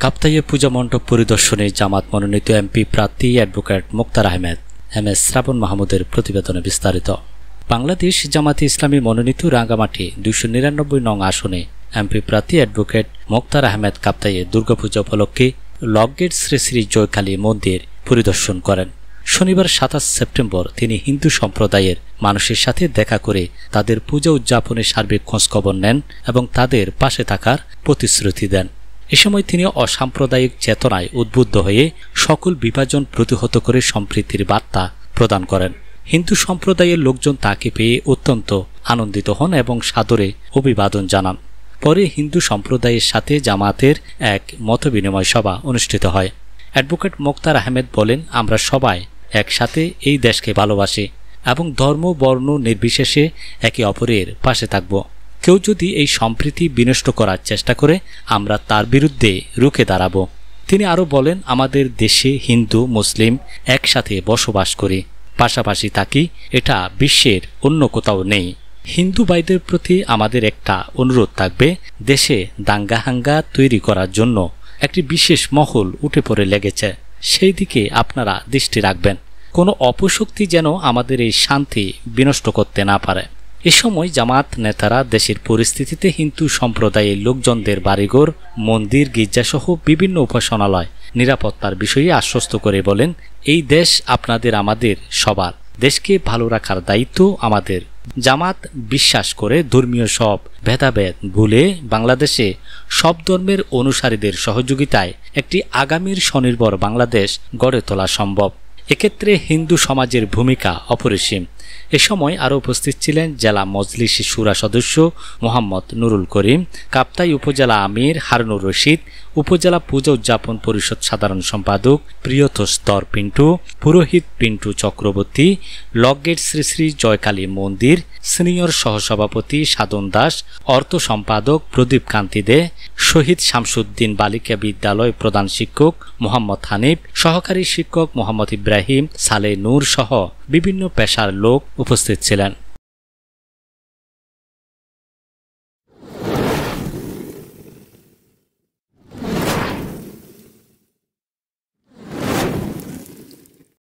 কাপ্তাইয়ে পূজা মণ্ডপ পরিদর্শনে জামাত মনোনীত এমপি প্রার্থী অ্যাডভোকেট মোক্তার আহমেদ এমএস শ্রাবণ মাহমুদের প্রতিবেদনে বিস্তারিত। বাংলাদেশ জামাতে ইসলামী মনোনীত রাঙ্গামাটি 299 নং আসনে এমপি প্রার্থী অ্যাডভোকেট মোক্তার আহমেদ কাপ্তাইয়ে দুর্গাপূজা উপলক্ষে লকগেট শ্রী শ্রী জয়কালী মন্দির পরিদর্শন করেন। শনিবার 27 সেপ্টেম্বর তিনি হিন্দু সম্প্রদায়ের মানুষের সাথে দেখা করে তাদের পূজা উদযাপনের সার্বিক খোঁজখবর নেন এবং তাদের পাশে থাকার প্রতিশ্রুতি দেন। এ সময় তিনি অসাম্প্রদায়িক চেতনায় উদ্বুদ্ধ হয়ে সকল বিভাজন প্রতিহত করে সম্প্রীতির বার্তা প্রদান করেন। হিন্দু সম্প্রদায়ের লোকজন তাকে পেয়ে অত্যন্ত আনন্দিত হন এবং সাদরে অভিবাদন জানান। পরে হিন্দু সম্প্রদায়ের সাথে জামাতের এক মতবিনিময় সভা অনুষ্ঠিত হয়। অ্যাডভোকেট মোক্তার আহমেদ বলেন, আমরা সবাই একসাথে এই দেশকে ভালোবাসি এবং ধর্ম বর্ণ নির্বিশেষে একে অপরের পাশে থাকব। কেউ যদি এই সম্প্রীতি বিনষ্ট করার চেষ্টা করে আমরা তার বিরুদ্ধে রুখে দাঁড়াব। তিনি আরও বলেন, আমাদের দেশে হিন্দু মুসলিম একসাথে বসবাস করি, পাশাপাশি থাকি, এটা বিশ্বের অন্য কোথাও নেই। হিন্দু ভাইদের প্রতি আমাদের একটা অনুরোধ থাকবে, দেশে দাঙ্গাহাঙ্গা তৈরি করার জন্য একটি বিশেষ মহল উঠে পড়ে লেগেছে, সেই দিকে আপনারা দৃষ্টি রাখবেন। কোনো অপশক্তি যেন আমাদের এই শান্তি বিনষ্ট করতে না পারে। এ সময় জামাত নেতারা দেশের পরিস্থিতিতে হিন্দু সম্প্রদায়ের লোকজনদের বাড়িঘর, মন্দির, গির্জাসহ বিভিন্ন উপাসনালয় নিরাপত্তার বিষয়ে আশ্বস্ত করে বলেন, এই দেশ আপনাদের আমাদের সবার, দেশকে ভালো রাখার দায়িত্ব আমাদের। জামাত বিশ্বাস করে ধর্মীয় সব ভেদাভেদ ভুলে বাংলাদেশে সব ধর্মের অনুসারীদের সহযোগিতায় একটি আগামীর স্বনির্ভর বাংলাদেশ গড়ে তোলা সম্ভব। এক্ষেত্রে হিন্দু সমাজের ভূমিকা অপরিসীম। এ সময় আরও উপস্থিত ছিলেন জেলা মজলিস শুরা সদস্য মোহাম্মদ নুরুল করিম, কাপ্তাই উপজেলা আমির হারুনুর রশিদ, উপজেলা পূজা উদযাপন পরিষদ সাধারণ সম্পাদক প্রিয়তস্তর পিন্টু, পুরোহিত পিন্টু চক্রবর্তী, লকগেট শ্রী শ্রী জয়কালী মন্দির সিনিয়র সহসভাপতি সাধন দাস, অর্থ সম্পাদক প্রদীপ কান্তি দে, শহীদ শামসুদ্দিন বালিকা বিদ্যালয় প্রধান শিক্ষক মোহাম্মদ হানিফ, সহকারী শিক্ষক মোহাম্মদ ইব্রাহিম, সালে নূর সহ বিভিন্ন পেশার লোক উপস্থিত ছিলেন।